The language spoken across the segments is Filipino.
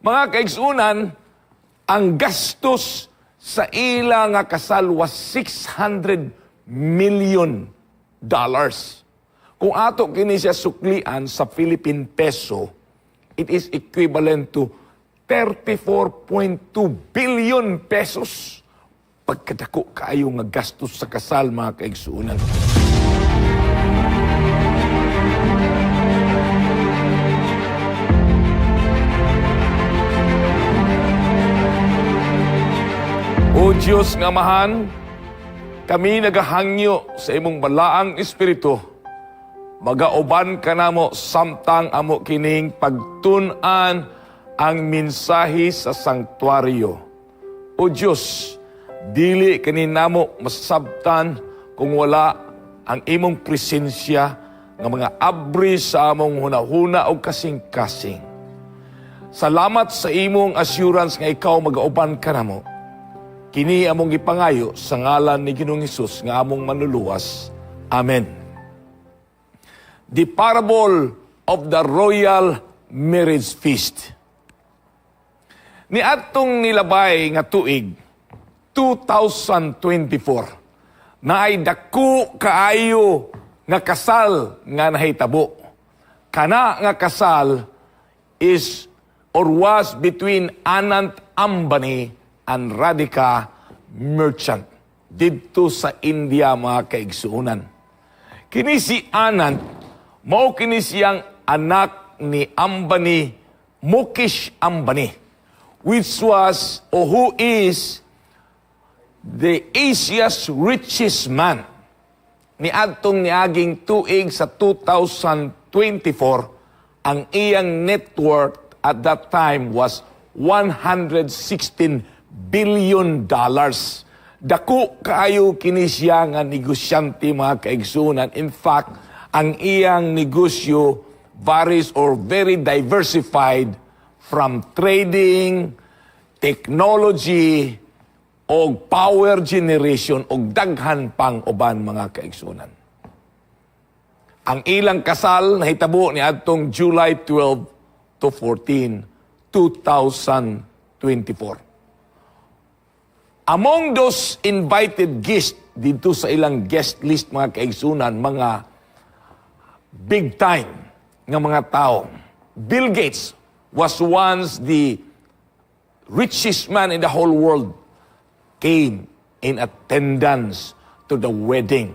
Mga kaigsunan, ang gastos sa ila nga kasal was $600 million. Kung ato kini siya suklian sa Philippine peso, it is equivalent to 34.2 billion pesos. Pagkadako kaayo nga gastos sa kasal, mga kaigsunan. O Diyos nga mahan, kami nagahangyo sa imong balaang espiritu, magauban ka namo samtang amo kining pagtun-an ang mensahe sa sanktuaryo. O Diyos, dili kaninamo masabtan kung wala ang imong presensya ng mga abri sa among hunahuna o kasing-kasing. Salamat sa imong assurance nga ikaw magauban ka namo. Kini among ipangayo sa ngalan ni Ginoong Hesus nga among manluluwas. Amen. The parable of the royal marriage feast. Ni atong nilabay nga tuig 2024 na ay dako kaayo nga kasal nga nahitabo. Kana nga kasal is or was between Anant Ambani and Radhika Merchant dito sa India, mga kaigsuunan. Kini si Anant, mao kini siyang anak ni Ambani, Mukesh Ambani, which was or who is the Asia's richest man. Niadtong niaging tuig sa 2024, ang iyang net worth at that time was $116 billion. Dako kaayo kini siya nga negosyante, mga kaigsunan. In fact, ang iyang negosyo varies or very diversified from trading, technology, o power generation, o daghan pang uban, mga kaigsunan. Ang ilang kasal nahitabo ni adtong July 12 to 14, 2024. Among those invited guests dito sa ilang guest list, mga kaigsunan, mga big time nga mga tao. Bill Gates was once the richest man in the whole world, came in attendance to the wedding.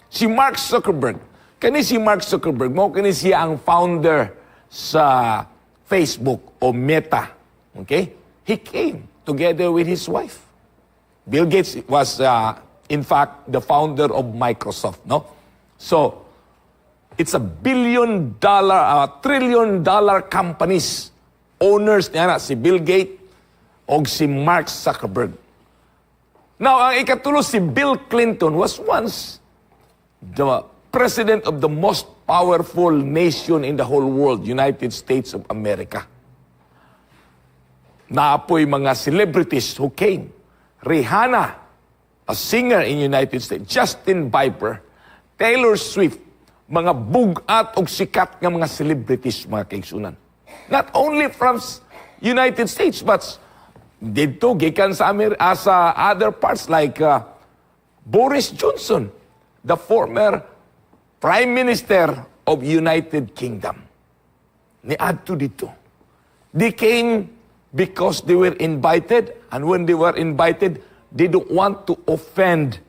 Si Mark Zuckerberg, kani si Mark Zuckerberg, mo kani siya ang founder sa Facebook o Meta. Okay? He came together with his wife. Bill Gates was, in fact, the founder of Microsoft, no? So, it's a trillion-dollar companies. Owners niya na, si Bill Gates o si Mark Zuckerberg. Now, ang ikatulo, si Bill Clinton was once the president of the most powerful nation in the whole world, United States of America. Naapoy mga celebrities who came. Rihanna, a singer in United States, Justin Bieber, Taylor Swift, mga bugat o sikat ng mga celebrities, mga kaigsunan. Not only from United States, but dito, gikan sa other parts like Boris Johnson, the former Prime Minister of United Kingdom. Niadto dito. They came because they were invited, and when they were invited, they don't want to offend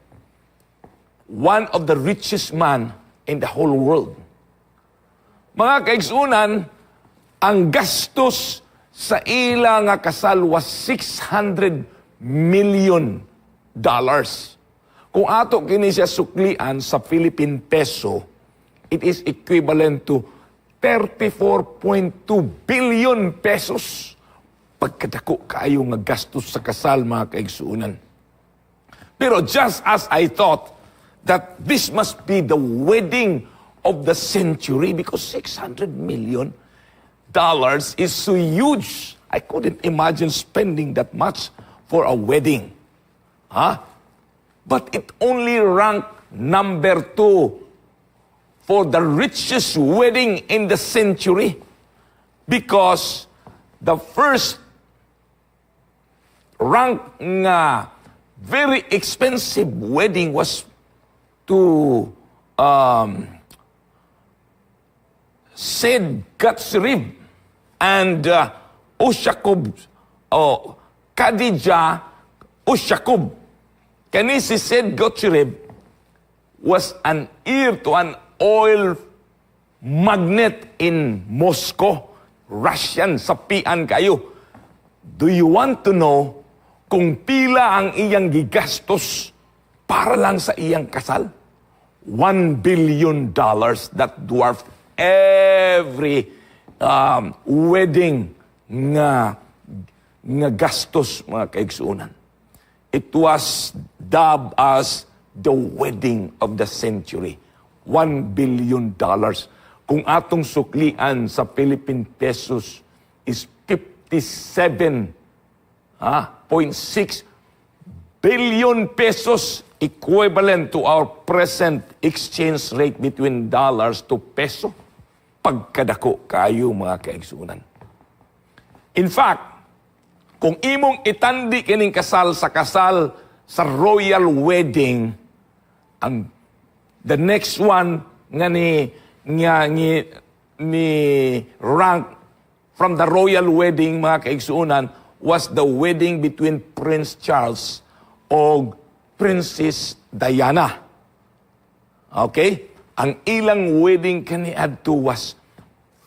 one of the richest man in the whole world. Mga kaigsunan, ang gastos sa ila nga kasal was $600 million. Kung ato kini siya suklian sa Philippine peso, it is equivalent to 34.2 billion pesos. Pagkadako kaayo nga gastos sa kasal, mga kaigsuunan. Pero just as I thought that this must be the wedding of the century, because $600 million is so huge. I couldn't imagine spending that much for a wedding. Huh? But it only ranked number 2 for the richest wedding in the century, because the first rank nga very expensive wedding was to Sid Gatsrib and Ushakub, Khadija Ushakub. Kani si Sid Gatsrib was an heir to an oil magnate in Moscow, Russian, sapian kayo. Do you want to know kung pila ang iyang gigastos para lang sa iyang kasal? $1 billion that dwarfed every wedding nga gastos, mga kaigsuunan. It was dubbed as the wedding of the century. $1 billion. Kung atong suklian sa Philippine pesos is 57.6 billion pesos, equivalent to our present exchange rate between dollars to peso. Pagkadako kayo, mga kaigsunan. In fact, kung imong itandi kining kasal sa royal wedding, ang the next one nga ni rank from the royal wedding, mga kaigsuunan, was the wedding between Prince Charles o Princess Diana. Okay? Ang ilang wedding kaniadto was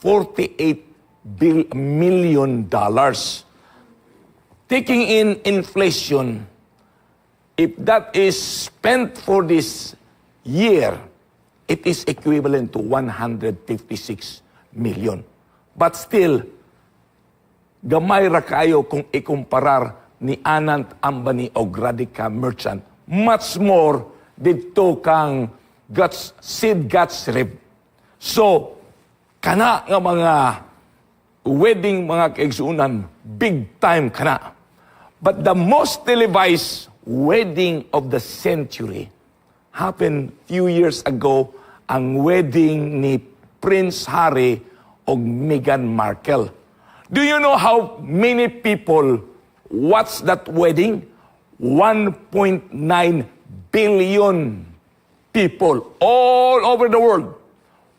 $48 million. Taking in inflation, if that is spent for this year, it is equivalent to 156 million. But still, gamay ra kayo kung ikumparar ni Anant Ambani o Gradika Merchant. Much more dito kang Sid Gatsrib. So, kana nga mga wedding, mga kaigsuunan, big time kana. But the most televised wedding of the century happened few years ago, ang wedding ni Prince Harry o Meghan Markle. Do you know how many people watched that wedding? 1.9 billion people all over the world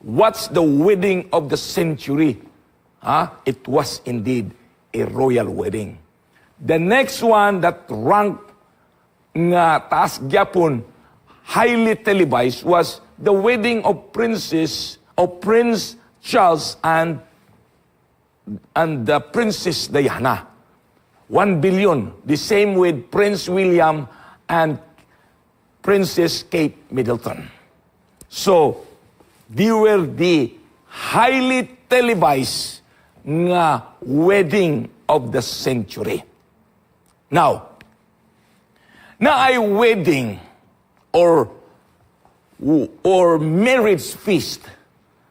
watched the wedding of the century. It was indeed a royal wedding. The next one that ranked nga taas gyapon, highly televised, was the wedding of Prince Charles and the Princess Diana. 1 billion. The same with Prince William and Princess Kate Middleton. So, they were the highly televised nga wedding of the century. Now, na ay wedding or marriage feast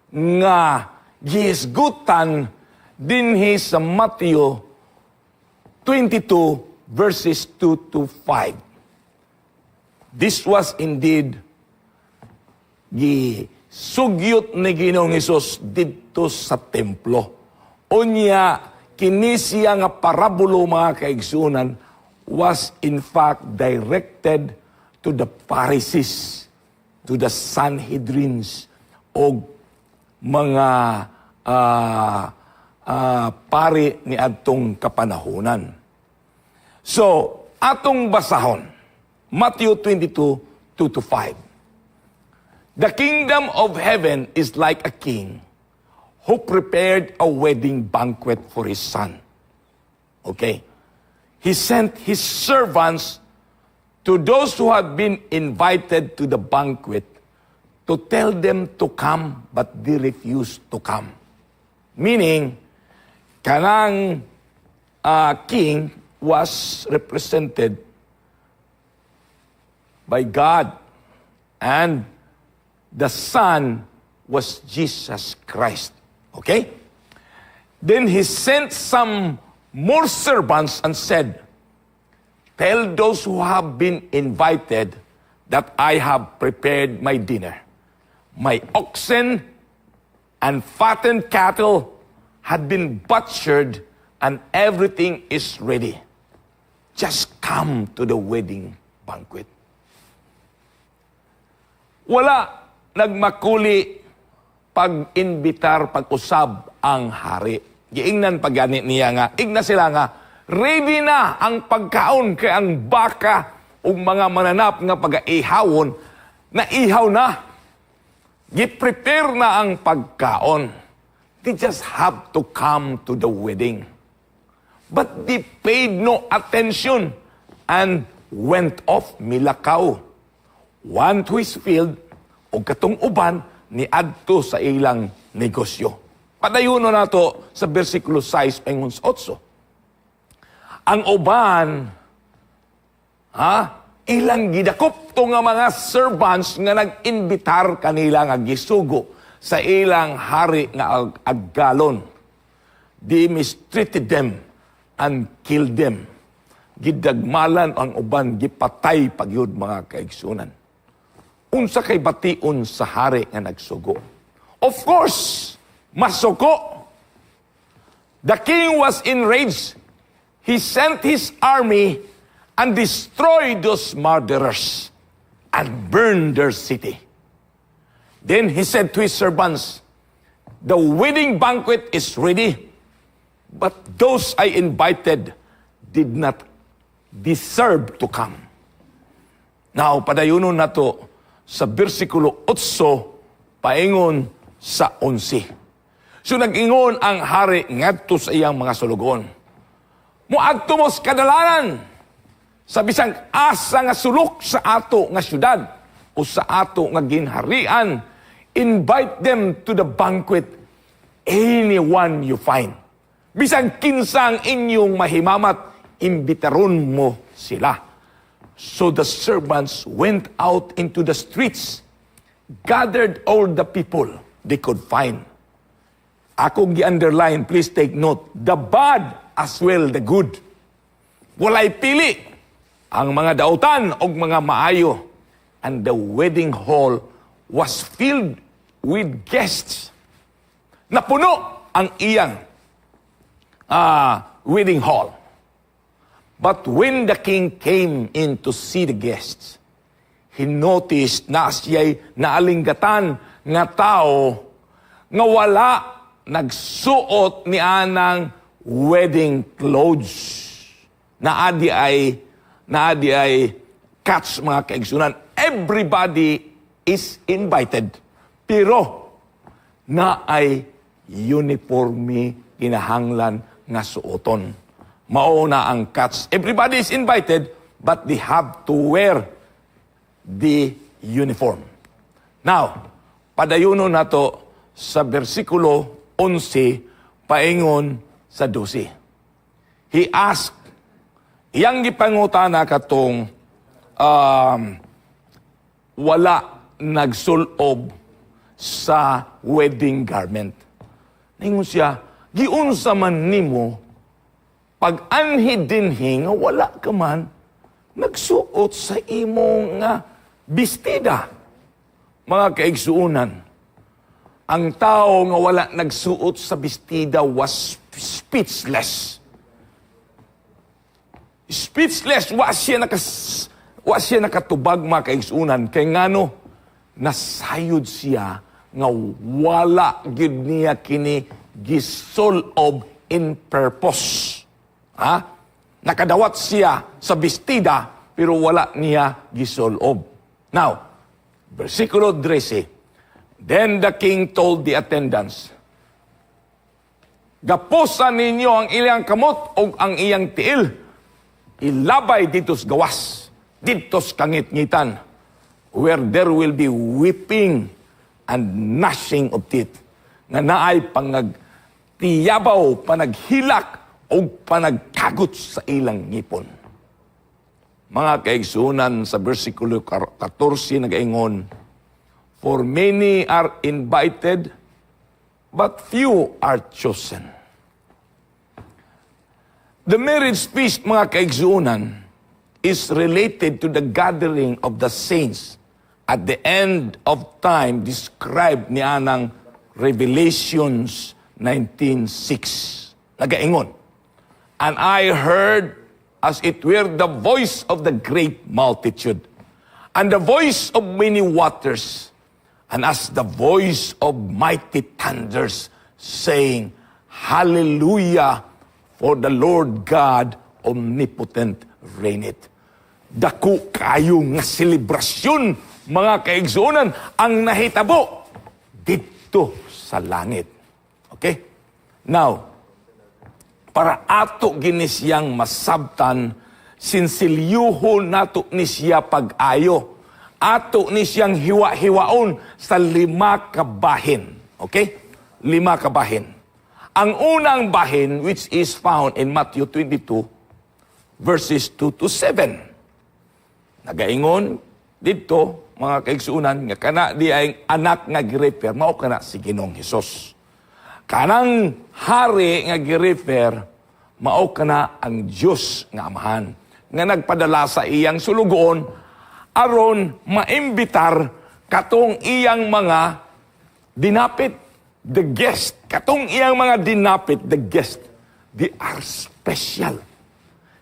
nga gihisgutan dinhi sa Matthew 22 verses 2 to 5. This was indeed gisugyot ni Ginoong Hesus dito sa templo. Unya, kini siya nga parabulo, mga kaigsunan, was in fact directed to the Pharisees, to the Sanhedrins, o mga pari ni adtong kapanahunan. So, atong basahon, Matthew 22, 2 to 5. The kingdom of heaven is like a king who prepared a wedding banquet for his son. Okay? He sent his servants to those who had been invited to the banquet to tell them to come, but they refused to come. Meaning, kanang king was represented by God, and the son was Jesus Christ. Okay? Then he sent some more servants and said, tell those who have been invited that I have prepared my dinner. My oxen and fattened cattle had been butchered, and everything is ready. Just come to the wedding banquet. Wala nagmakuli pag-inbitar, pag-usab ang hari. Giingnan pagani niya nga, igna sila nga, ready na ang pagkaon kay ang baka ug mga mananap nga pag-ihawon, na ihaw na. Gi-prepare na ang pagkaon. They just have to come to the wedding. But they paid no attention and went off milakaw. One to his field, o katong uban, ni adto sa ilang negosyo. Padayon na to sa versikulo 6 pengun 8. Ang uban, ilang gidakop to nga mga servants nga nag-inbitar kanila nga gisugo sa ilang hari nga aggalon. They mistreated them and killed them. Gidagmalan ang uban, gipatay pagyud mga kaigsunan. Unsa kay bation sa hari nga nagsugo? Of course, masuko. The king was enraged. He sent his army and destroyed those murderers and burned their city. Then he said to his servants, the wedding banquet is ready, but those I invited did not deserve to come. Now, padayunon na to sa versikulo 8, paingon sa 11. So nag-ingon ang hari ngadto sa iyang mga sulugon. Muadto mo sa kadalanan, sa bisang asa nga sulok sa ato nga syudad o sa ato nga ginharian, invite them to the banquet, anyone you find. Bisang kinsang inyong mahimamat, imbitaron mo sila. So the servants went out into the streets, gathered all the people they could find. Akong gi-underline, please take note, the bad as well the good. Walay pili ang mga daotan o mga maayo. And the wedding hall was filled with guests. Napuno ang iyang wedding hall. But when the king came in to see the guests, he noticed na siya'y naalinggatan nga tao nga wala nagsuot ni anang wedding clothes. Naadi ay catch mga kaigsunan. Everybody is invited. Pero na ay uniforme kinahanglan nga suoton. Mauna ang catch. Everybody is invited, but they have to wear the uniform. Now, padayuno na to sa versikulo 11, paingon sa 12. He asked, iyang gipangutana katong wala nagsulob sa wedding garment. Ningon siya, giunsa man nimo pag-anhi dinhi nga wala ka man nagsuot sa imong nga bestida. Mga kaigsuunan, ang tao nga wala nagsuot sa bestida was speechless. Speechless, wa siya nakatubag mga kaigsuunan, kay ngano nasayod siya nga wala gyud niya kini gisolob in purpose. Nakadawat siya sa bestida, pero wala niya gisolob. Now, versikulo 13, then the king told the attendants, gapusan ninyo ang iyang kamot o ang iyang tiil, ilabay ditos gawas, ditos kangit-ngitan, where there will be weeping and gnashing of teeth, nga naay pangagtiyabaw, panaghilak, o panagkagot sa ilang ngipon. Mga kaigsunan sa versikulo 14 nagaingon, for many are invited, but few are chosen. The marriage feast, mga kaigsunan, is related to the gathering of the saints at the end of time described ni anang Revelations 19:6. Nagaingon, And I heard as it were the voice of the great multitude, and the voice of many waters, and as the voice of mighty thunders, saying, Hallelujah, for the Lord God omnipotent reigneth. Dako kayo nga selebrasyon, mga kaigsuonan, ang nahitabo dito sa langit. Okay? Now, para ato ginisiyang masabtan, sinsilyuhon nato ni siya pag-ayo. Ato ni siyang hiwa-hiwaon sa 5 kabahin. Okay? 5 kabahin. Ang unang bahin, which is found in Matthew 22, verses 2 to 7. Nagaingon dito, mga kaigsuunan, nga kana di ay anak nga girefer, mao kana si Ginoong Hesus. Kanang hari nga girefer, mao kana ang Dios nga Amahan, nga nagpadala sa iyang sulugoon aron maimbitar katong iyang mga dinapit, the guest. Katong iyang mga dinapit, the guest, they are special.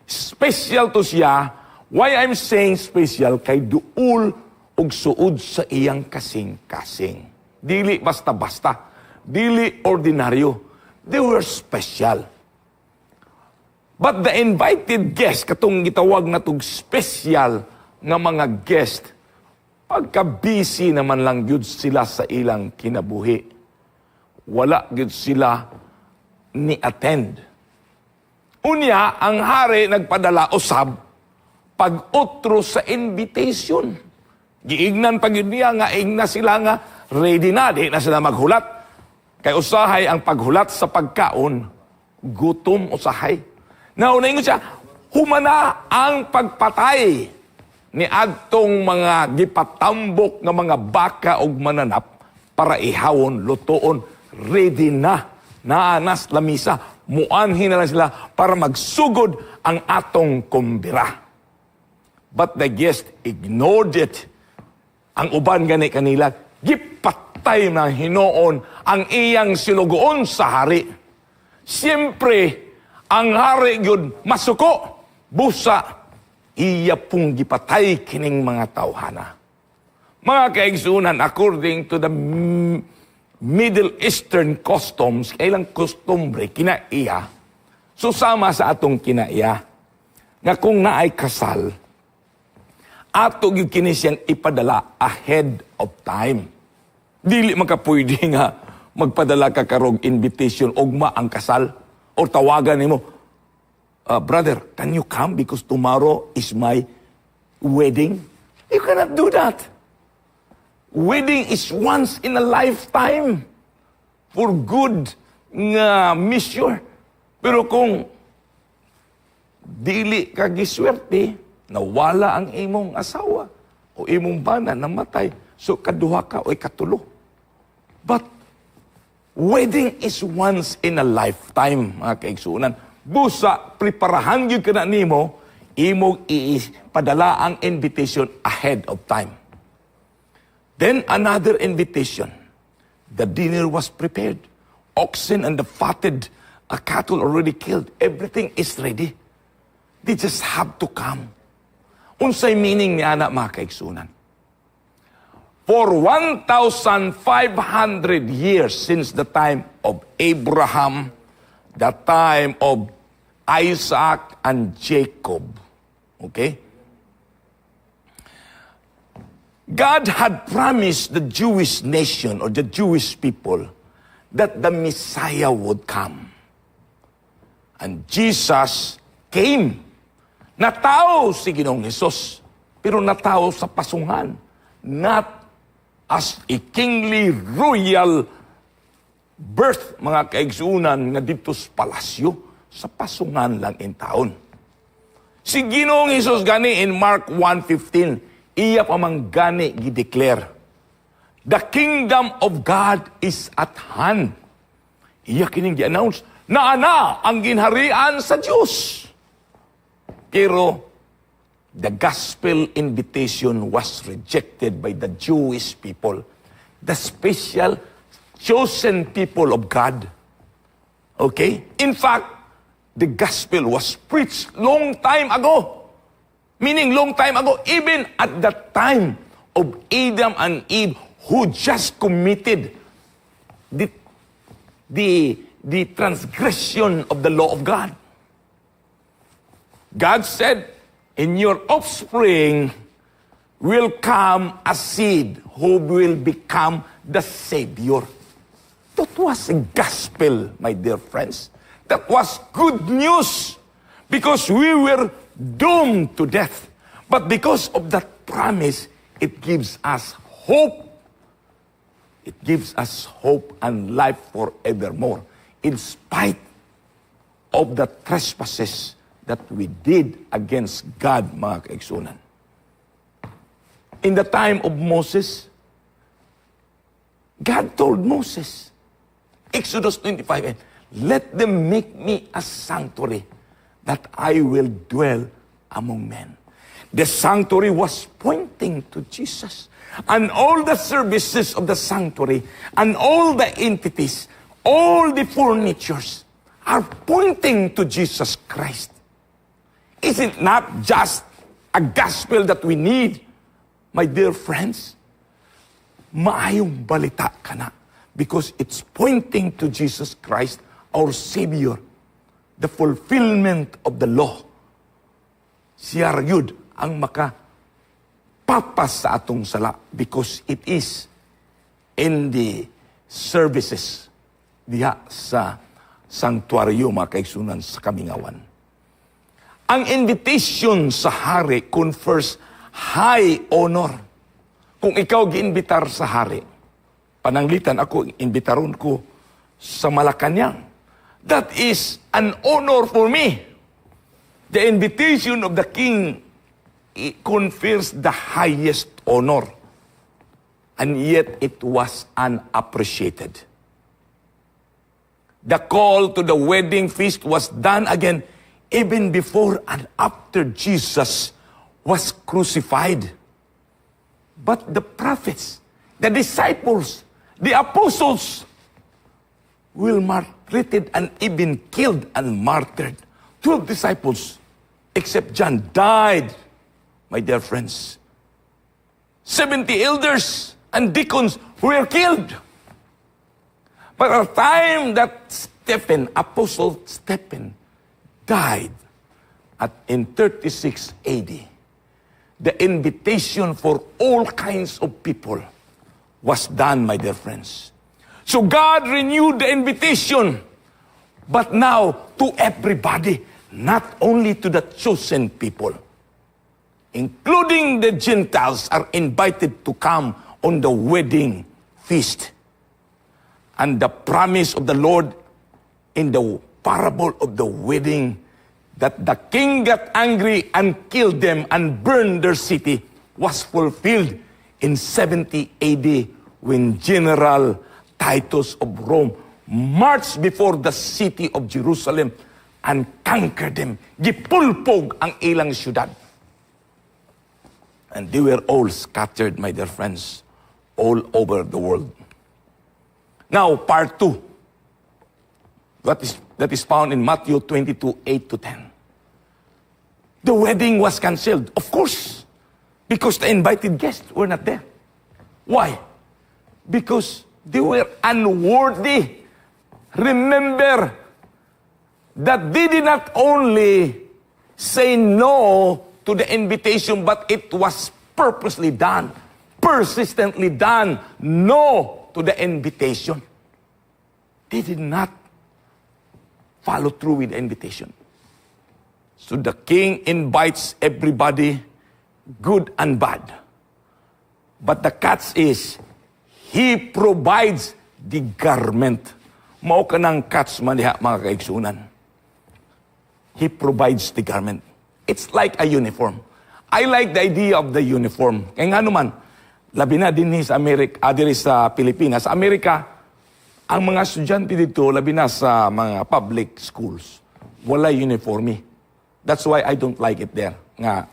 Special to siya. Why I'm saying special? Kay duol og suod sa iyang kasing-kasing. Dili basta-basta. Dili ordinaryo. They were special. But the invited guest, katong gitawag na tog special nga mga guest, pagka-busy naman lang gyud sila sa ilang kinabuhi. Wala gyud sila ni attend. Unya, ang hari nagpadala usab pag-utro sa invitation. Giignan pag yun niya nga igna sila nga ready na, di na sila maghulat. Kay usahay ang paghulat sa pagkaon, gutom usahay. Naunayin ko siya, humana ang pagpatay ni adtong mga gipatambok nga mga baka og mananap para ihawon, lutoon, ready na, naanas lamisa, muanhin na lang sila para magsugod ang atong kumbira. But the guest ignored it. Ang uban gani kanila, gipatay na hinoon ang iyang sinugoon sa hari. Siyempre, ang hari yun masuko, busa, iya pong gipatay kining mga tawhana. Mga kaigsunan, according to the Middle Eastern customs, kailang custombre, kinaiya, susama sa atong kinaiya, nga kung naay kasal, ato yung kinisiyang ipadala ahead of time. Dili makapwede nga magpadala ka karog invitation ugma ang kasal o tawagan nimo, brother, can you come because tomorrow is my wedding? You cannot do that. Wedding is once in a lifetime for good nga mission. Pero kung dili ka giswerte, nawala ang imong asawa o imong bana namatay, so kaduha ka o katulo. But wedding is once in a lifetime, mga kaigsuunan. Busa, preparahan yun ka na nimo, imong ipadala ang invitation ahead of time. Then another invitation. The dinner was prepared. Oxen and the fatted cattle already killed. Everything is ready. They just have to come. Unsay meaning ni anak mga kaigsunan? For 1,500 years since the time of Abraham, the time of Isaac and Jacob, okay? God had promised the Jewish nation or the Jewish people that the Messiah would come. And Jesus came. Natao si Ginoong Hesus, pero natao sa pasungan. Not as a kingly royal birth, mga kaigsuunan, nga dito sa palasyo, sa pasungan lang in taon. Si Ginoong Hesus gani in Mark 1:15, iya pamang gani gi-declare, the kingdom of God is at hand. Iya kining gi-announce, na ang ginharian sa Diyos. Pero the gospel invitation was rejected by the Jewish people, the special chosen people of God. Okay? In fact, the gospel was preached long time ago. Meaning long time ago, even at the time of Adam and Eve, who just committed the transgression of the law of God. God said, in your offspring will come a seed who will become the Savior. That was a gospel, my dear friends. That was good news because we were doomed to death. But because of that promise, it gives us hope. It gives us hope and life forevermore in spite of the trespasses that we did against God, mga kaigsunan. In the time of Moses, God told Moses, Exodus 25, let them make me a sanctuary that I will dwell among men. The sanctuary was pointing to Jesus. And all the services of the sanctuary and all the entities, all the furnitures are pointing to Jesus Christ. Is it not just a gospel that we need, my dear friends? Maayong balita ka na because it's pointing to Jesus Christ, our Savior, the fulfillment of the law. Siya yun ang makapapas sa atong sala because it is in the services diha sa sanctuaryo, mga kaigsunan, sa Kamingawan. Ang invitation sa hari confers high honor. Kung ikaw giinbitar sa hari, pananglitan ako, imbitaron ko sa Malacanang. That is an honor for me. The invitation of the king confers the highest honor. And yet it was unappreciated. The call to the wedding feast was done again even before and after Jesus was crucified. But the prophets, the disciples, the apostles will maltreated and even killed and martyred. 12 disciples, except John, died, my dear friends. 70 elders and deacons were killed. But at the time that Apostle Stephen, died in 36 AD, the invitation for all kinds of people was done, my dear friends. So God renewed the invitation, but now to everybody, not only to the chosen people, including the Gentiles are invited to come on the wedding feast. And the promise of the Lord in the parable of the wedding, that the king got angry and killed them and burned their city, was fulfilled in 70 AD when General Titus of Rome marched before the city of Jerusalem and conquered them. Gipulpog ang ilang syudad. And they were all scattered, my dear friends, all over the world. Now, part 2. That is found in Matthew 22, 8-10. The wedding was canceled, of course, because the invited guests were not there. Why? Because they were unworthy. Remember that they did not only say no to the invitation, but it was purposely done, persistently done, no to the invitation. They did not follow through with the invitation. So the king invites everybody, good and bad. But the catch is, he provides the garment. Mao ka ng catch man diha, mga kaigsunan. He provides the garment. It's like a uniform. I like the idea of the uniform. Kaya nga naman, labi na din sa Amerika, diri sa Pilipinas. Sa Amerika, ang mga estudyante dito, labi na sa mga public schools, wala uniforme. That's why I don't like it there. Nga,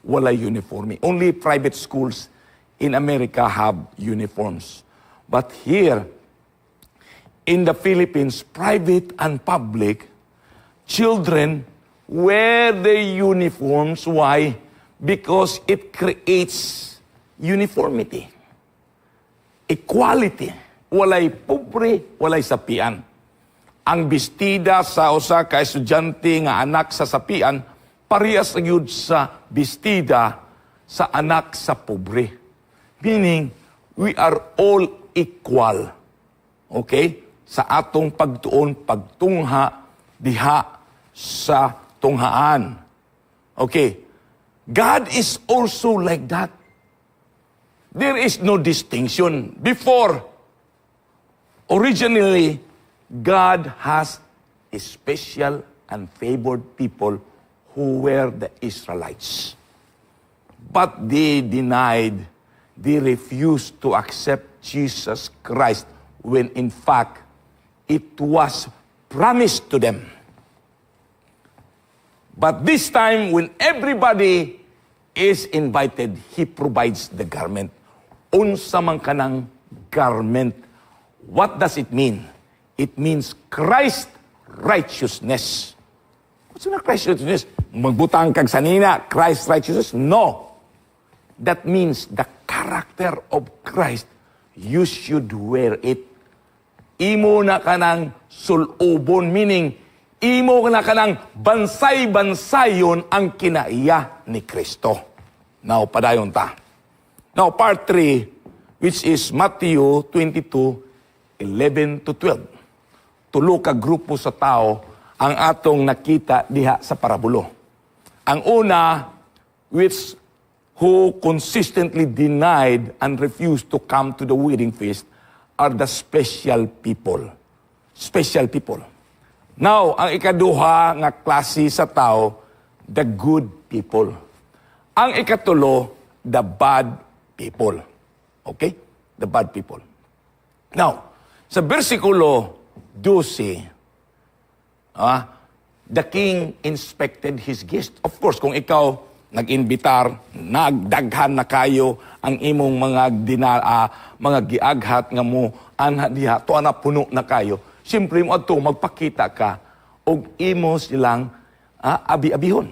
wala uniforme. Only private schools in America have uniforms. But here, in the Philippines, private and public, children wear their uniforms. Why? Because it creates uniformity. Equality. Walay pobre, walay sapian. Ang bestida sa usa ka estudyante nga anak sa sapian, parehas gyud sa bestida sa anak sa pobre. Meaning, we are all equal. Okay? Sa atong pagtuon, pagtungha, diha sa tunghaan. Okay. God is also like that. There is no distinction. Before, originally, God has a special and favored people who were the Israelites. But they denied, they refused to accept Jesus Christ when in fact, it was promised to them. But this time, when everybody is invited, He provides the garment. Unsa man kanang garment. What does it mean? It means Christ righteousness. What's na Christ righteousness? Magbutang kag sanina, Christ righteousness? No. That means the character of Christ. You should wear it. Imo na kanang sulubon, meaning imo na kanang bansay-bansayon ang kinaiya ni Cristo. Now, padayon ta. Now, part 3, which is Matthew 22:11 to 12. Tulo ka grupo sa tao ang atong nakita diha sa parabulo. Ang una, which who consistently denied and refused to come to the wedding feast are the special people. Special people. Now, ang ikaduha nga klase sa tao, the good people. Ang ikatulo, the bad people. Okay? The bad people. Now, sa versikulo 12, the king inspected his guest. Of course, kung ikaw nag-inbitar, nagdaghan na kayo ang imong mga giaghat nga mo anha diha to ana puno na kayo. Siyempre mo adto magpakita ka og imo silang abi-abihon.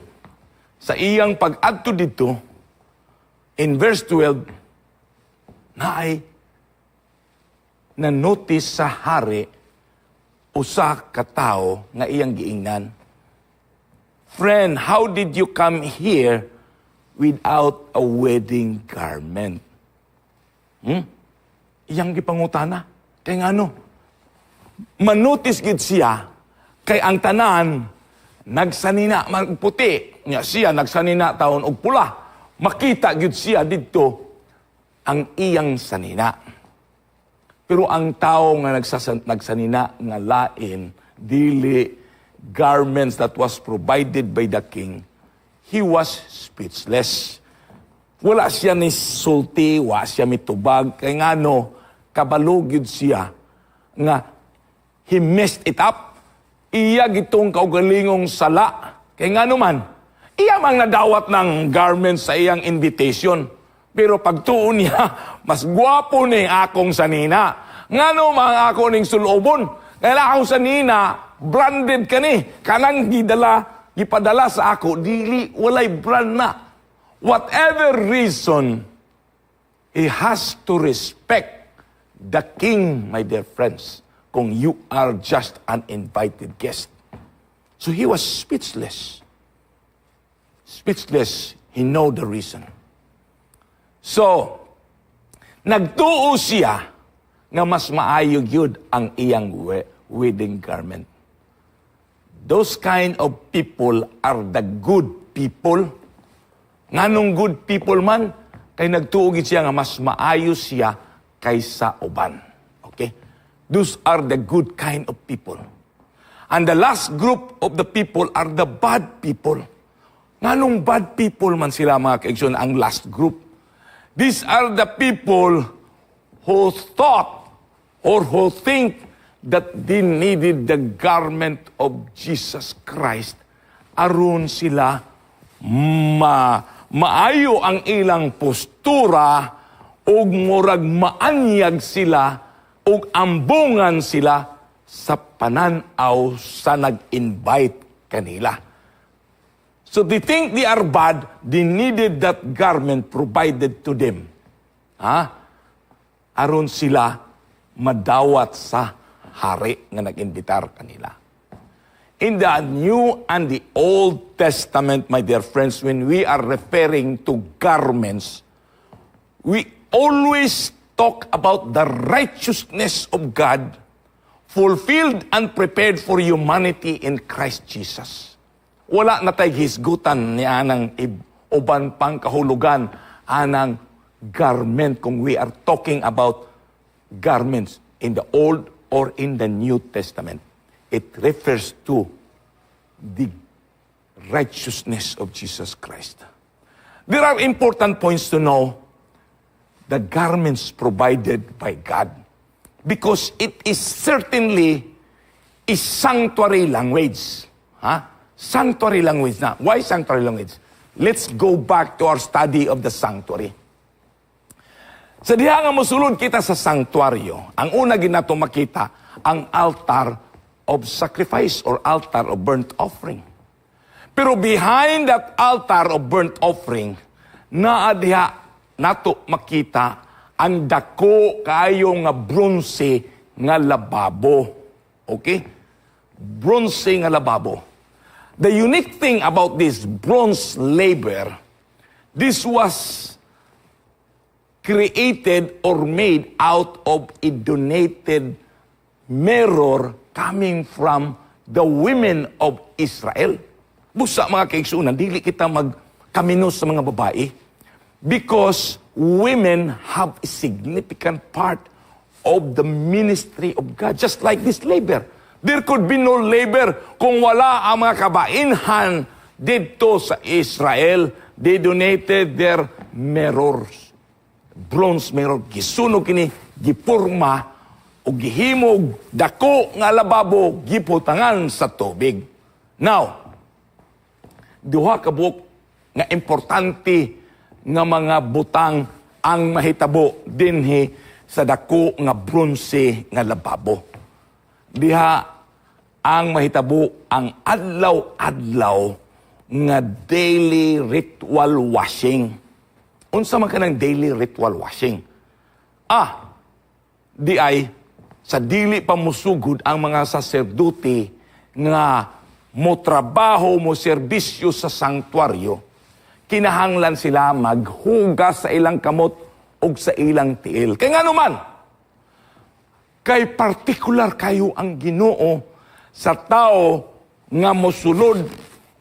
Sa iyang pag-adto dito in verse 12 naay na-notice sa hari usa ka tawo nga iyang giingnan. Friend, how did you come here without a wedding garment? Iyang gipangutana. Kay ngano? Manotice gid siya kay ang tanan nagsanina magputi. Nya siya nagsanina taon og pula. Makita gid siya didto ang iyang sanina. Pero ang tao nga nagsanina nga lain dili garments that was provided by the king, he was speechless. Wala siya ni sulti, wala siya mitubag, kay ngano, kabalugid siya, nga he messed it up. Iya gitong kaugalingong sala. Kay ngano man, iya mang nadawat ng garments sa iyang invitation. Pero pagtuon niya, mas gwapo ni akong sanina. Ngano mga ako ning sulobon? Kaya akong sanina, branded ka ni. Kanang gipadala sa ako, dili, walay brand na. Whatever reason, he has to respect the king, my dear friends, kung you are just an invited guest. So he was speechless. Speechless, he know the reason. So, nagtuo siya nga mas maayog yun ang iyang wedding garment. Those kind of people are the good people. Nganong good people man, kay nagtuugid siya nga mas maayo siya kaysa uban. Okay? Those are the good kind of people. And the last group of the people are the bad people. Nganong bad people man sila mga kaigsyon, ang last group. These are the people who thought or who think that they needed the garment of Jesus Christ. Aron sila maayo ang ilang postura ug murag maanyag sila ug ambungan sila sa pananaw sa nag-invite kanila. So they think they are bad, they needed that garment provided to them. Aron sila madawat sa hari nga nag-imbitar kanila. In the New and the Old Testament, my dear friends, when we are referring to garments, we always talk about the righteousness of God fulfilled and prepared for humanity in Christ Jesus. Wala na tayo hisgutan ni anang uban pang kahulugan anang garment kung we are talking about garments in the Old or in the New Testament. It refers to the righteousness of Jesus Christ. There are important points to know the garments provided by God because it is certainly a sanctuary language. Sanctuary language na. Why sanctuary language? Let's go back to our study of the sanctuary. Sa diha nga mosulod kita sa sanctuaryo, ang una ginato makita ang altar of sacrifice or altar of burnt offering. Pero behind that altar of burnt offering, naa diha nato makita ang dako kayo nga bronze nga lababo. Okay? Bronze nga lababo. The unique thing about this bronze laver, this was created or made out of a donated mirror coming from the women of Israel. Busa mga kaigsunan, dili kita magkaminos sa mga babae because women have a significant part of the ministry of God. Just like this labor. There could be no labor kung wala ang mga kabainhan dito sa Israel. They donated their mirrors. Bronze mirror. Gisunog kini, gipurma, o gihimog, dako nga lababo, giputangan sa tubig. Now, duha ka buok nga importante nga mga butang ang mahitabo dinhi sa dako nga bronze nga lababo. Diha ang mahitabo ang adlaw-adlaw nga daily ritual washing. Unsa man kanang daily ritual washing? Di ay sa dili pa musugod ang mga saserdote nga mo trabaho, mo serbisyo sa sanktuaryo, kinahanglan sila maghugas sa ilang kamot o sa ilang tiil. Kaya nga naman, kay partikular kayo ang Ginoo sa tao nga mosulod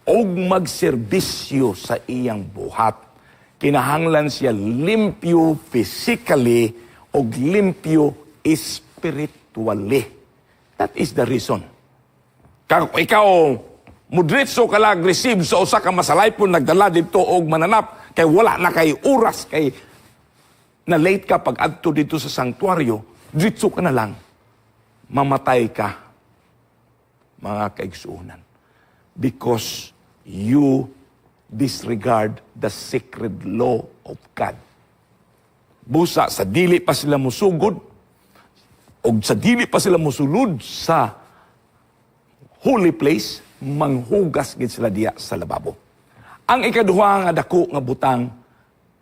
o magserbisyo sa iyang buhat. Kinahanglan siya limpyo physically o limpyo spiritually. That is the reason. Kung ikaw, mudritso ka lang, receive sa usa ka masalaypon, nagdala dito og mananap, kay wala na kay oras, kay na late ka pag adto dito sa sanktuaryo, dritso ka na lang, mamatay ka, mga kaigsuunan. Because you disregard the sacred law of God. Busa, sa dili pa sila musugod, o sa dili pa sila musulod sa holy place, manghugas gid sila diya sa lababo. Ang ikaduha nga dako nga butang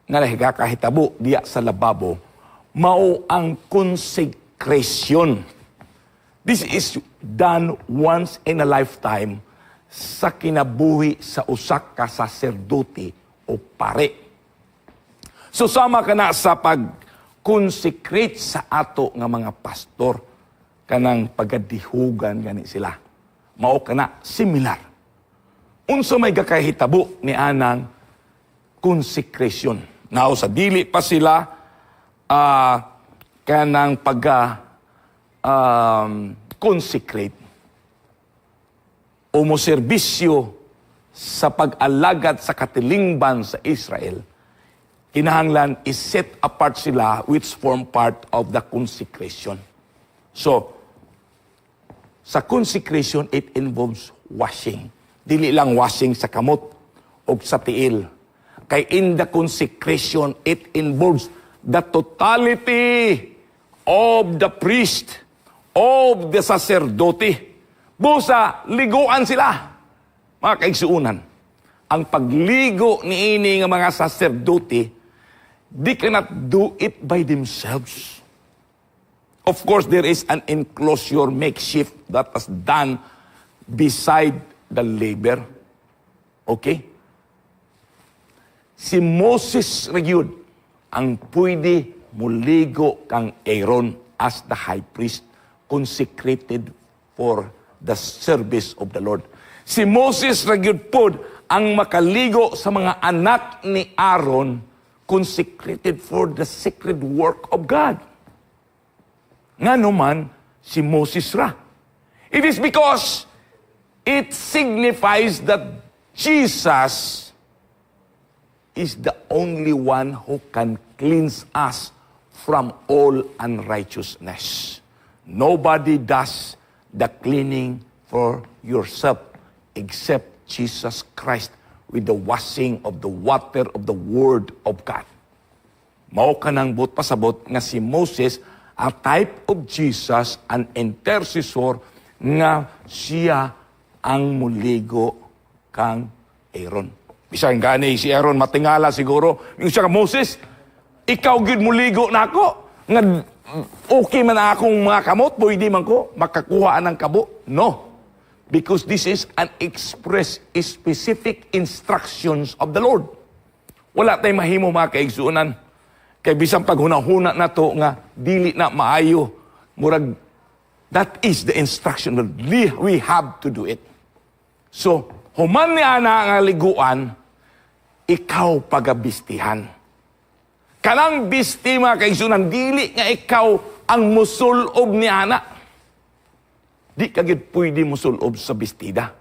nga nahigakahitabo diya sa lababo, mao ang consecration. This is done once in a lifetime sa kinabuhi sa usak ka saserdote o pare. So sama ka na sa pag-consecrate sa ato nga mga pastor, kanang pagadihugan gani sila. Mao ka na similar. Unsa may gakahitabo ni anang consecration. Now sa dili pa sila kanang consecrate o mo serbisyo sa pag-alagad sa katilingban sa Israel, kinahanglan is set apart sila which form part of the consecration. So, sa consecration, it involves washing. Dili lang washing sa kamot o sa tiil. Kay in the consecration, it involves the totality of the priest, of the sacerdote. Busa, liguan sila. Mga kaigsuunan, ang pagligo ni ini nga mga saserdote, they cannot do it by themselves. Of course, there is an enclosure makeshift that was done beside the labor. Okay? Si Moses Rayud ang pwede muligo kang Aaron as the high priest, consecrated for the service of the Lord. Si Moses Rayud po ang makaligo sa mga anak ni Aaron, consecrated for the sacred work of God. Nga naman, si Moses ra. It is because it signifies that Jesus is the only one who can cleanse us from all unrighteousness. Nobody does the cleaning for yourself except Jesus Christ with the washing of the water of the Word of God. Mao ka nang but pasabot nga si Moses, a type of Jesus, an intercessor, nga siya ang muligo kang Aaron. Bisan gani si Aaron matingala siguro, yung siya ka Moses, ikaw gid muligo na ako, nga okay man akong mga kamot, pwede man ko makakuha ng kabo. No. Because this is an express specific instructions of the Lord. Wala tayong mahimo mga kaigsuunan. Kay bisang paghunahuna na to nga dili na maayo, murag that is the instruction. We have to do it. So, human ni ana nga liguan, ikaw pagabistihan. Kanang bisti mga kaigsuunan, dili nga ikaw ang musulob ni ana. Di kagid pwede musulob sa bestida.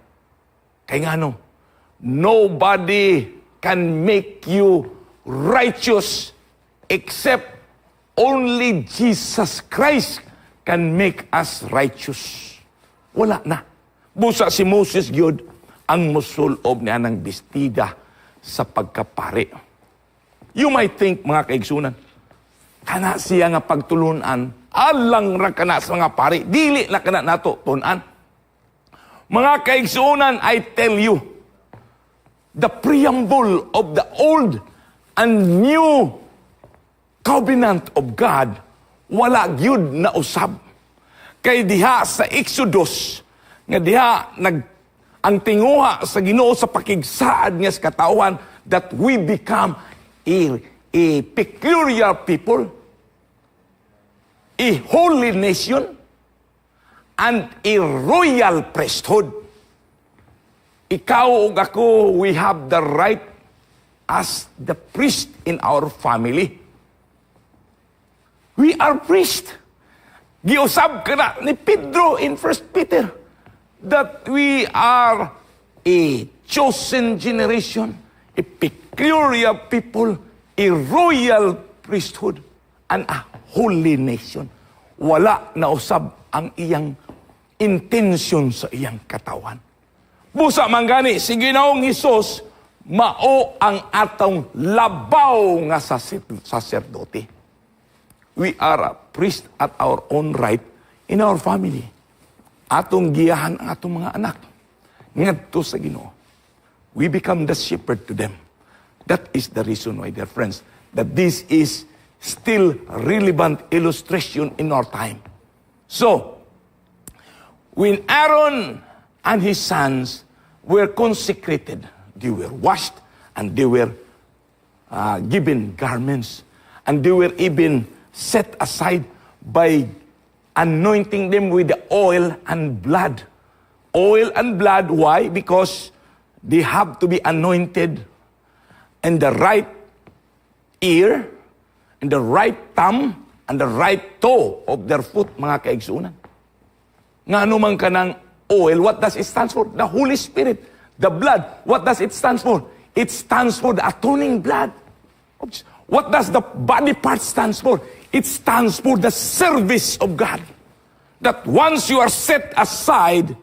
Kaya nga no, nobody can make you righteous except only Jesus Christ can make us righteous. Wala na. Busa si Moses gyud ang musulob niya ng bestida sa pagkapari. You might think, mga kaigsunan, kana siya nga pagtulunan, alang ra kana sa mga pari, dili na kana nato tunan. Mga kaigsunan, I tell you, the preamble of the old and new covenant of God, wala gyud na usab. Kay diha sa Exodus, nga diha ang tinguha sa Ginoo sa pakigsaad niya sa katawhan, that we become a peculiar people, a holy nation, and a royal priesthood. Ikaw ug ako, we have the right as the priest in our family. We are priest. Giusab ka na ni Pedro in 1 Peter that we are a chosen generation, a peculiar people, a royal priesthood, and a holy nation. Wala na usab ang iyang intensyon sa iyang katawan. Busa manggani, si Ginoong Hesus, mao ang atong labaw nga saserdote. We are a priest at our own right in our family. Atong giyahan ang atong mga anak. Ngadto sa Ginoo. We become the shepherd to them. That is the reason why, dear friends, that this is still relevant illustration in our time. So, when Aaron and his sons were consecrated, they were washed and they were given garments, and they were even set aside by anointing them with the oil and blood. Oil and blood, why? Because they have to be anointed in the right ear, in the right thumb, and the right toe of their foot, mga kaigsunan. Nga anumang kanang oil, what does it stand for? The Holy Spirit. The blood, what does it stand for? It stands for the atoning blood. What does the body part stands for? It stands for the service of God. That once you are set aside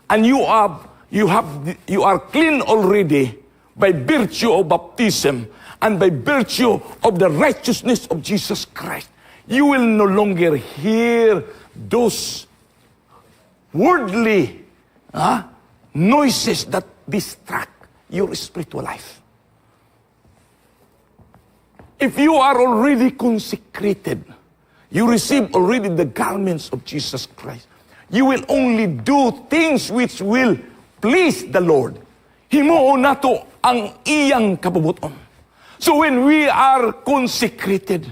and you are clean already by virtue of baptism and by virtue of the righteousness of Jesus Christ, you will no longer hear those worldly noises that distract your spiritual life. If you are already consecrated, you receive already the garments of Jesus Christ, you will only do things which will please the Lord. Himuo nato ang iyang kabubuton. So when we are consecrated,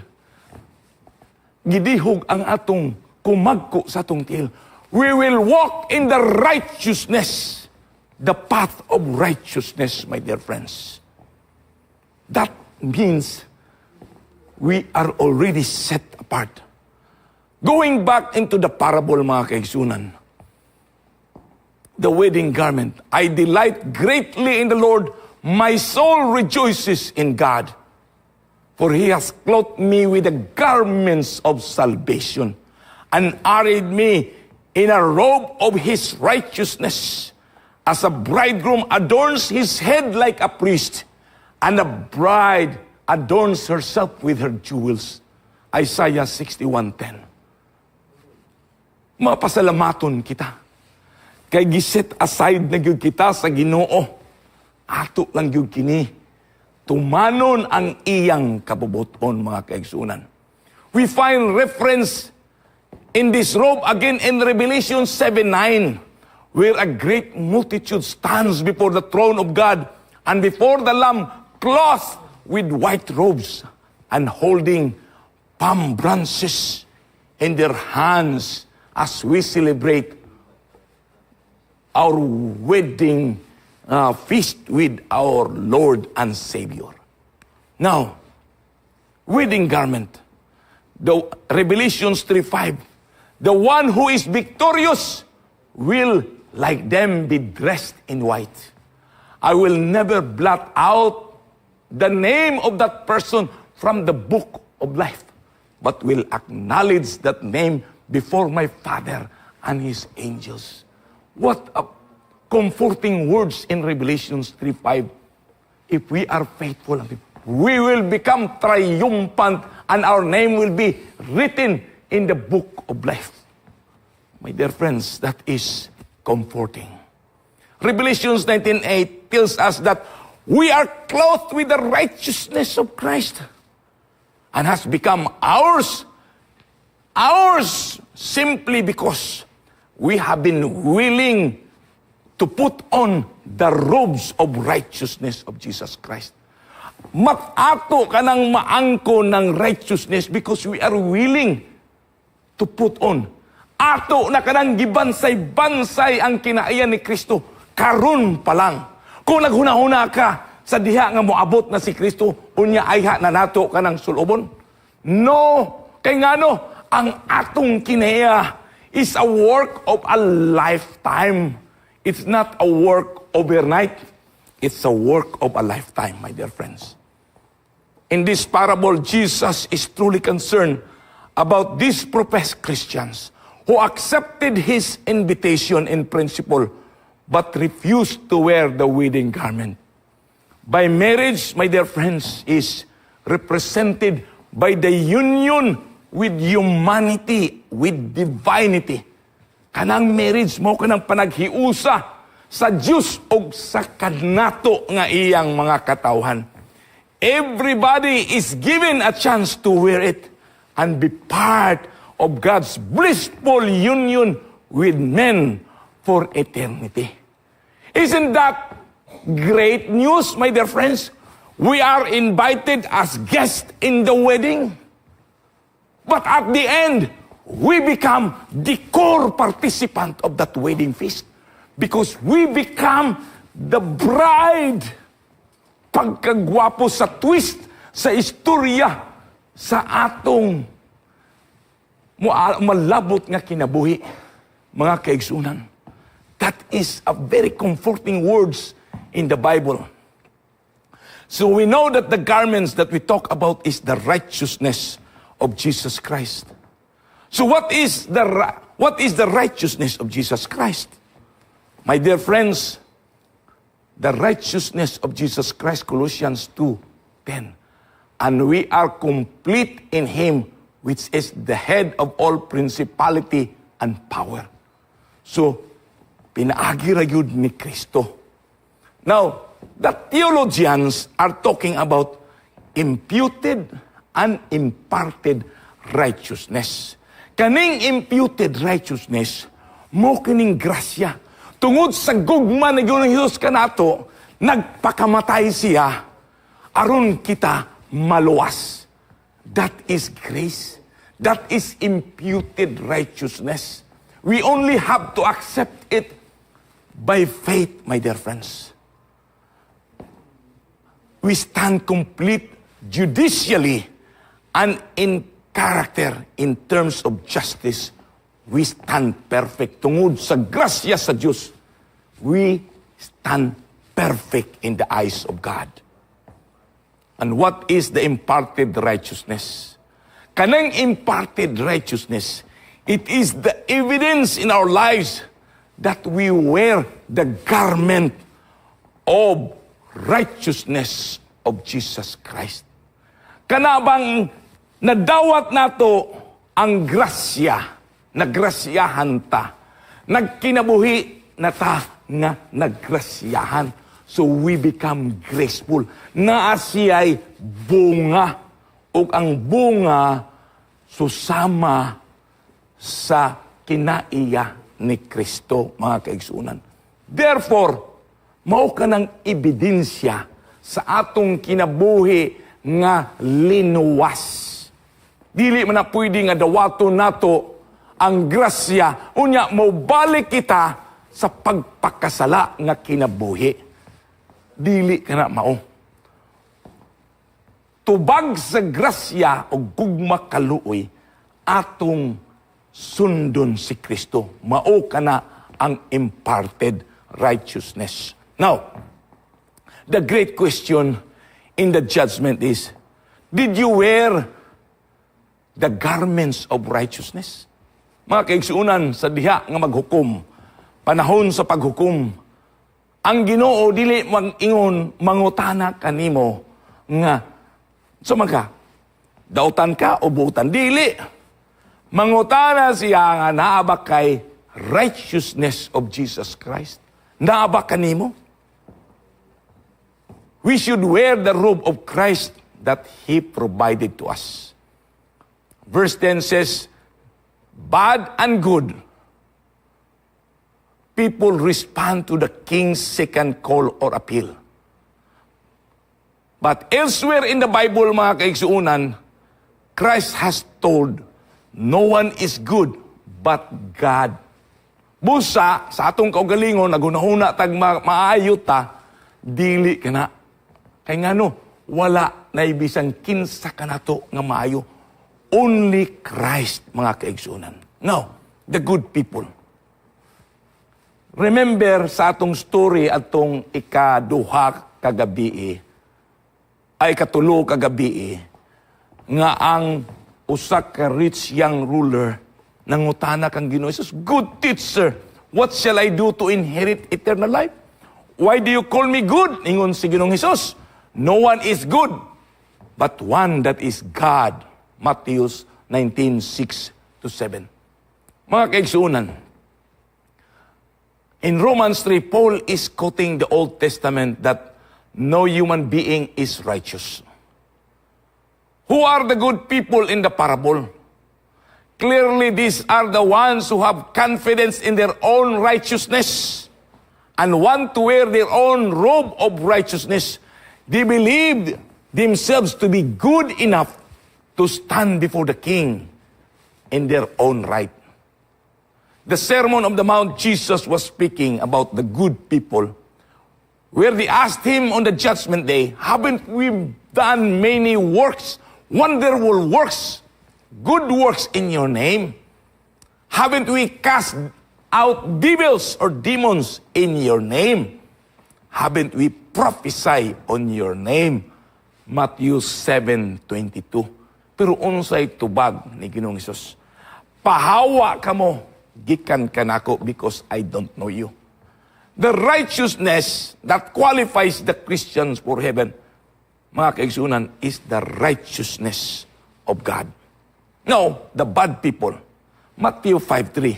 gidihog ang atong kumagko sa atong tiil, we will walk in the righteousness, the path of righteousness, my dear friends. That means we are already set apart. Going back into the parable, mga kaigsunan, the wedding garment, I delight greatly in the Lord, my soul rejoices in God, for He has clothed me with the garments of salvation, and arrayed me in a robe of His righteousness, as a bridegroom adorns his head like a priest, and a bride adorns herself with her jewels. Isaiah 61:10. Mapasalamaton kita. Kay giset aside na gyud kita sa Ginoo. Ato lang gyud kini. Tumanon ang iyang kabubuton, mga kaigsunan. We find reference in this robe again in Revelation 7:9, where a great multitude stands before the throne of God and before the Lamb, clothed with white robes and holding palm branches in their hands as we celebrate our wedding feast with our Lord and Savior. Now, wedding garment, the Revelations 3:5, the one who is victorious will like them be dressed in white. I will never blot out the name of that person from the book of life, but will acknowledge that name before my Father and His angels. What a comforting words in Revelations 3:5. If we are faithful, we will become triumphant and our name will be written in the book of life. My dear friends, that is comforting. Revelations 19:8 tells us that we are clothed with the righteousness of Christ and has become ours simply because we have been willing to put on the robes of righteousness of Jesus Christ. Matato ka ng maangko ng righteousness because we are willing to put on. Ato na ka ng gibansay-bansay ang kinaiyan ni Cristo karon pa lang. Kung naghuna-huna ka sa diha nga moabot na si Cristo, unya ayha na nato ka ng sulubon? No! Kay ngano, ang atong kinaya is a work of a lifetime. It's not a work overnight. It's a work of a lifetime, my dear friends. In this parable, Jesus is truly concerned about these professed Christians who accepted His invitation in principle but refused to wear the wedding garment. By marriage, my dear friends, is represented by the union with humanity, with divinity. Kanang marriage mo, kanang panaghiusa sa Dios o sa kanato nga iyang mga katawhan. Everybody is given a chance to wear it and be part of God's blissful union with men for eternity. Isn't that great news, my dear friends? We are invited as guests in the wedding. But at the end, we become the core participant of that wedding feast because we become the bride. Pagkagwapo sa twist, sa istorya, sa atong malabot nga kinabuhi, mga kaigsunan. That is a very comforting words in the Bible. So we know that the garments that we talk about is the righteousness of Jesus Christ. So what is the righteousness of Jesus Christ? My dear friends, the righteousness of Jesus Christ, Colossians 2:10. And we are complete in Him, which is the head of all principality and power. So, pinaagi ra yun ni Cristo Now, the theologians are talking about imputed and imparted righteousness. Kaning imputed righteousness, mo kining grasya. Tungod sa gugma na Ginoo Hesus kanato, nagpakamatay siya, aron kita maluwas. That is grace. That is imputed righteousness. We only have to accept it by faith, my dear friends. We stand complete judicially and in character, in terms of justice, we stand perfect. Tungod sa grasya sa Diyos, we stand perfect in the eyes of God. And what is the imparted righteousness? Kanang imparted righteousness, it is the evidence in our lives that we wear the garment of righteousness of Jesus Christ. Kanabang nadawat nato ang grasya, nagrasyahan ta, nagkinabuhi na ta nga nagrasyahan. So we become graceful. Naa siya'y bunga, o ang bunga susama sa kinaiya ni Cristo, mga kaigsunan. Therefore, mao ka ng ebidensya sa atong kinabuhi nga linuwas. Dili man na pwede nga dawaton nato ang grasya, unya mo balik kita sa pagpakasala nga kinabuhi. Dili ka na mao. Tubag sa grasya o gugma kaluoy, atong sundon si Cristo. Mao ka na ang imparted righteousness. Now, the great question in the judgment is, did you wear the garments of righteousness? Mga kaigsuunan sa diha nga maghukom, panahon sa paghukom, ang Ginoo dili mag-ingon mangutana kanimo nga sumang ka, dautan ka o buutan? Dili. Mangutana siya nga naabak kay righteousness of Jesus Christ. Naabak kanimo? We should wear the robe of Christ that He provided to us. Verse 10 says, bad and good, people respond to the king's second call or appeal. But elsewhere in the Bible, mga kaigsuunan, Christ has told, no one is good but God. Busa, sa atong kaugalingon, nagunahuna tag maayo ta, dili ka na. Kaya nga no, wala na ibisang kinsa ka na to nga maayo. Only Christ, mga kaigsuunan. Now, the good people. Remember sa atong story atong ikaduha kagabi, ay katulo kagabi, nga ang usa ka rich young ruler nangutana kang Ginoo Jesus, good teacher, what shall I do to inherit eternal life? Why do you call me good? Ingon si Ginoong Jesus, no one is good, but one that is God. Matthew 19:6-7. Mga kaigsuunan, in Romans 3, Paul is quoting the Old Testament that no human being is righteous. Who are the good people in the parable? Clearly, these are the ones who have confidence in their own righteousness and want to wear their own robe of righteousness. They believed themselves to be good enough to stand before the king in their own right. The Sermon on the Mount, Jesus was speaking about the good people, where they asked him on the judgment day, haven't we done many works, wonderful works, good works in your name? Haven't we cast out devils or demons in your name? Haven't we prophesied on your name? Matthew 7:22. Pero unsay tubag ni Ginoong Hesus, pahawa ka mo, gikan ka nako because I don't know you. The righteousness that qualifies the Christians for heaven, mga kaigsunan, is the righteousness of God. No, the bad people. Matthew 5:3.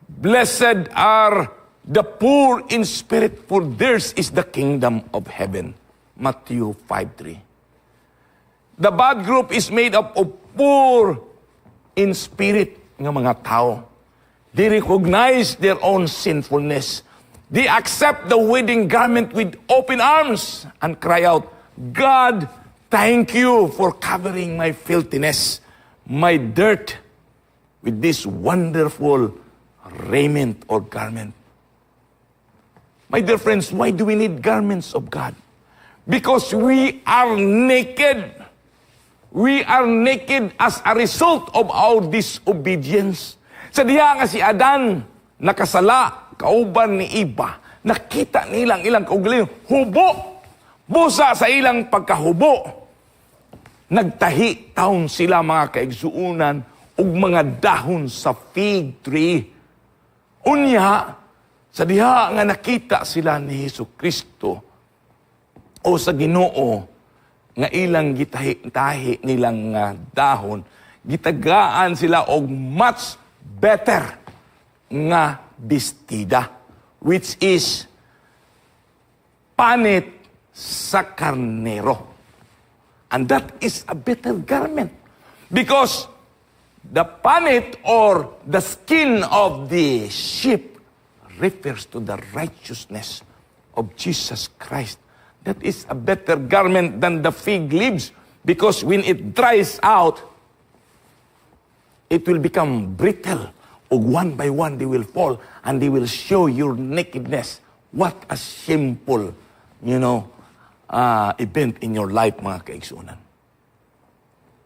Blessed are the poor in spirit, for theirs is the kingdom of heaven. Matthew 5:3. The bad group is made up of poor in spirit ng mga tao. They recognize their own sinfulness. They accept the wedding garment with open arms and cry out, God, thank you for covering my filthiness, my dirt, with this wonderful raiment or garment. My dear friends, why do we need garments of God? Because we are naked. We are naked as a result of our disobedience. Sa diha nga si Adan, nakasala, kauban ni Iba, nakita nilang ilang kaugalingon, hubo, busa sa ilang pagkahubo. Nagtahi taon sila mga kaigsuunan ug mga dahon sa fig tree. Unya, sa diha nga nakita sila ni Hesus Cristo o sa Ginoo, nga ilang gitahi nilang dahon, gitagaan sila og much better nga bestida, which is panit sa karnero. And that is a better garment. Because the panit or the skin of the sheep refers to the righteousness of Jesus Christ. That is a better garment than the fig leaves, because when it dries out, it will become brittle. Or one by one, they will fall, and they will show your nakedness. What a shameful, event in your life, mga kaigsunan.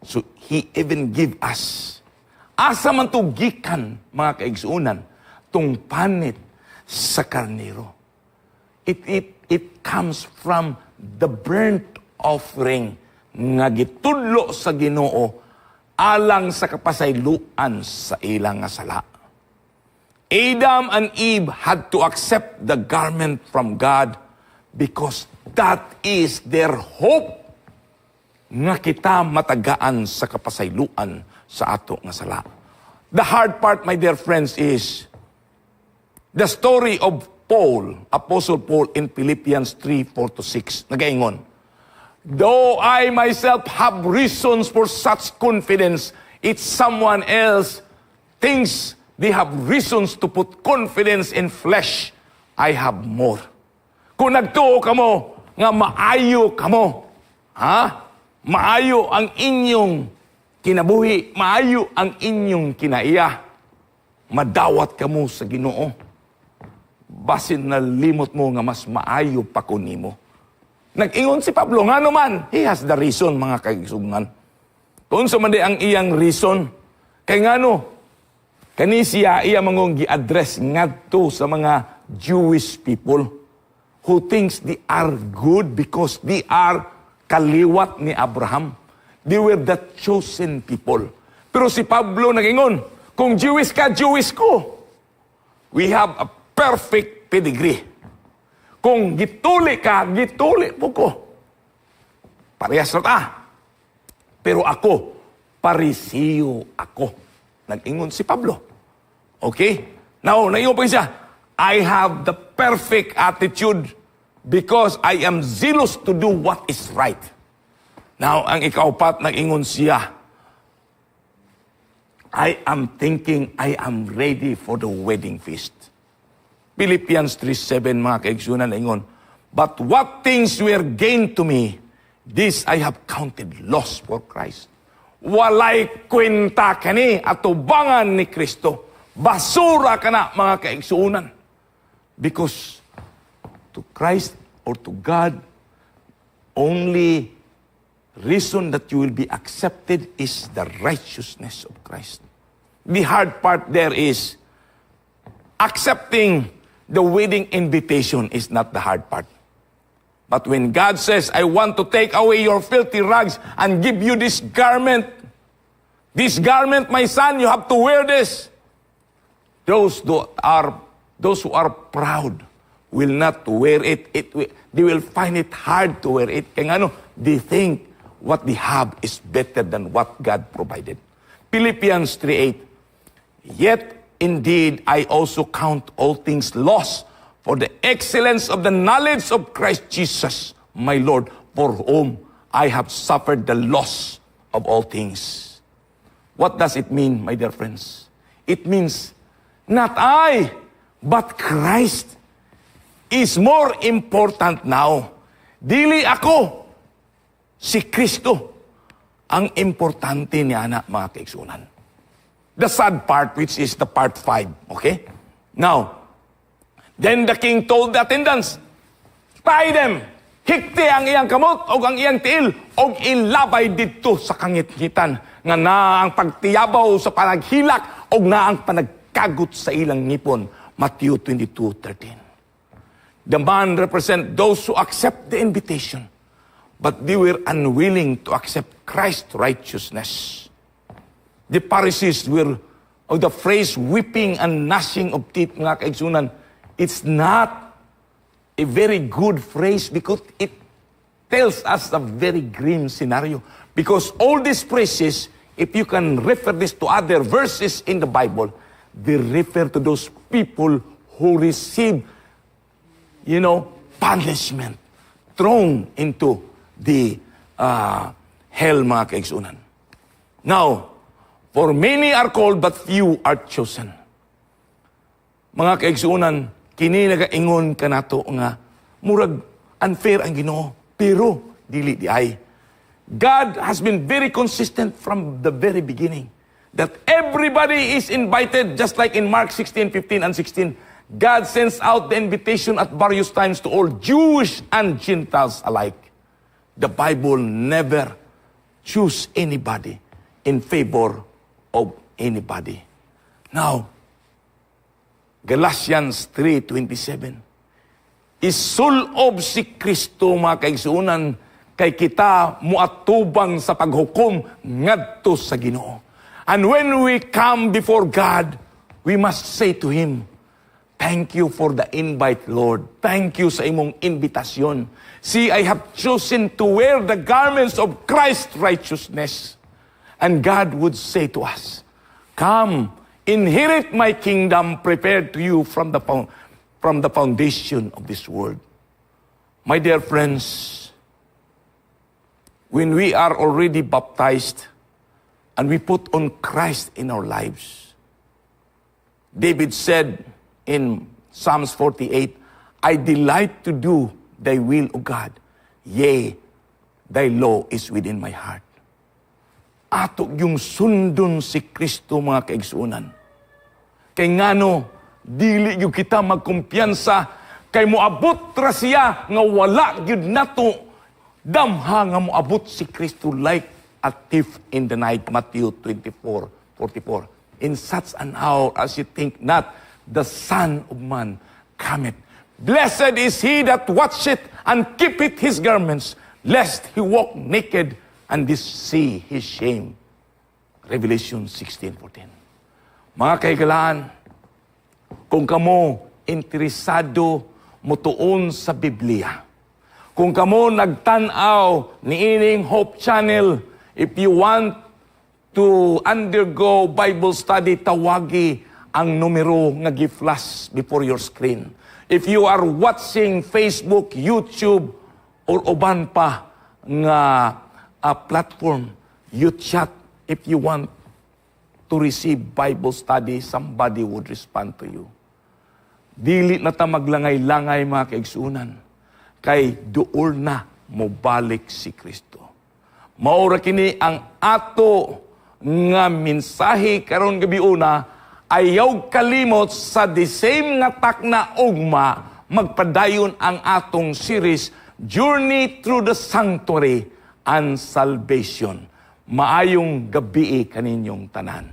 So, He even give us, asa man to gikan, mga kaigsunan, tong panit sa karnero. It comes from the burnt offering nga gitudlo sa Ginoo alang sa kapasayloan sa ilang nga sala. Adam and Eve had to accept the garment from God because that is their hope nga kita matagaan sa kapasayloan sa ato nga sala. The hard part, my dear friends, is the story of Paul, Apostle Paul in Philippians 3:4-6, nagaingon, though I myself have reasons for such confidence, it's someone else thinks they have reasons to put confidence in flesh. I have more. Kung nagtuo kamo, nga maayo kamo, maayo ang inyong kinabuhi, maayo ang inyong kinaiya, madawat kamo sa Ginoo. Basin na limot mo nga mas maayo pa ko nimo. Nag-ingon si Pablo, nga naman, he has the reason, mga kaigsunan. Kung sa mandi ang iyang reason, kay nga no, kani siya iya mangong gi-address ngadto sa mga Jewish people who thinks they are good because they are kaliwat ni Abraham. They were the chosen people. Pero si Pablo nag-ingon, kung Jewish ka, Jewish ko. We have a perfect pedigree. Kung gituli ka, gituli po ko. Parehas na ta. Pero ako, parisiyo ako. Nag-ingon si Pablo. Okay? Now, naiyon pa siya. I have the perfect attitude because I am zealous to do what is right. Now, ang ikaupat, nag-ingon siya. I am thinking I am ready for the wedding feast. Philippians 3:7, mga kaigsunan, ingon, but what things were gained to me, this I have counted loss for Christ. Walay kwenta kani atubangan ni Cristo. Basura ka na, mga kaigsunan. Because to Christ or to God, only reason that you will be accepted is the righteousness of Christ. The hard part there is accepting the wedding invitation is not the hard part. But when God says, I want to take away your filthy rags and give you this garment, my son, you have to wear this. Those who are proud will not wear it. They will find it hard to wear it. Kaya ano, they think what they have is better than what God provided. Philippians 3:8, yet indeed, I also count all things lost for the excellence of the knowledge of Christ Jesus, my Lord, for whom I have suffered the loss of all things. What does it mean, my dear friends? It means, not I, but Christ is more important now. Dili ako, si Cristo ang importante niya na mga kaigsunan. The sad part, which is the part 5, okay? Now, then the king told the attendants, tie them, hikti ang iyang kamot o ang iyang tiil o ilabay dito sa kangit-ngitan nga na ang pagtiyabaw sa panaghilak o na ang panagkagot sa ilang ngipon. Matthew 22:13. The man represent those who accept the invitation, but they were unwilling to accept Christ's righteousness. The Pharisees were, of the phrase weeping and gnashing of teeth, mga kaigsunan, it's not a very good phrase because it tells us a very grim scenario. Because all these phrases, if you can refer this to other verses in the Bible, they refer to those people who receive, punishment, thrown into the hell, mga kaigsunan. Now, for many are called, but few are chosen. Mga kaigsunan, kini nagaingon ka nato nga, murag unfair ang Ginoo, pero dili di ay. God has been very consistent from the very beginning that everybody is invited, just like in Mark 16:15 and 16. God sends out the invitation at various times to all Jewish and Gentiles alike. The Bible never choose anybody in favor of anybody. Now, Galatians 3:27. Isulob si Cristo, mga kaigsunan, kay kita muatubang sa paghukom ngadto sa Ginoo. And when we come before God, we must say to Him, thank you for the invite, Lord. Thank you sa imong imbitasyon. See, I have chosen to wear the garments of Christ's righteousness. And God would say to us, come, inherit my kingdom prepared to you from the foundation of this world. My dear friends, when we are already baptized and we put on Christ in our lives, David said in Psalms 48, I delight to do thy will, O God. Yea, thy law is within my heart. Ato yung sundon si Cristo, mga kaigsunan. Kay ngano, dili yung kita magkumpiyansa, kay moabot ra siya, nga wala yun nato, damha nga moabot si Cristo like a thief in the night, Matthew 24:44. In such an hour as you think not, the Son of Man cometh. Blessed is he that watcheth and keepeth his garments, lest he walk naked and see his shame. Revelation 16:14. Mga kaigalaan, kung kamo interesado mutuon sa Biblia, kung kamo nagtanaw ni ining Hope Channel, if you want to undergo Bible study, tawagi ang numero nga gi-flash before your screen. If you are watching Facebook, YouTube, or uban pa nga platform, you chat. If you want to receive Bible study, somebody would respond to you. Dili na ta maglangay-langay, mga kaigsunan, kay duol na mobalik si Cristo. Maura kini ang ato nga mensahe karon gabi una, ayaw kalimot sa the same nga takna ugma magpadayon ang atong series Journey Through the Sanctuary and Salvation. Maayong gabi kaninyong tanan.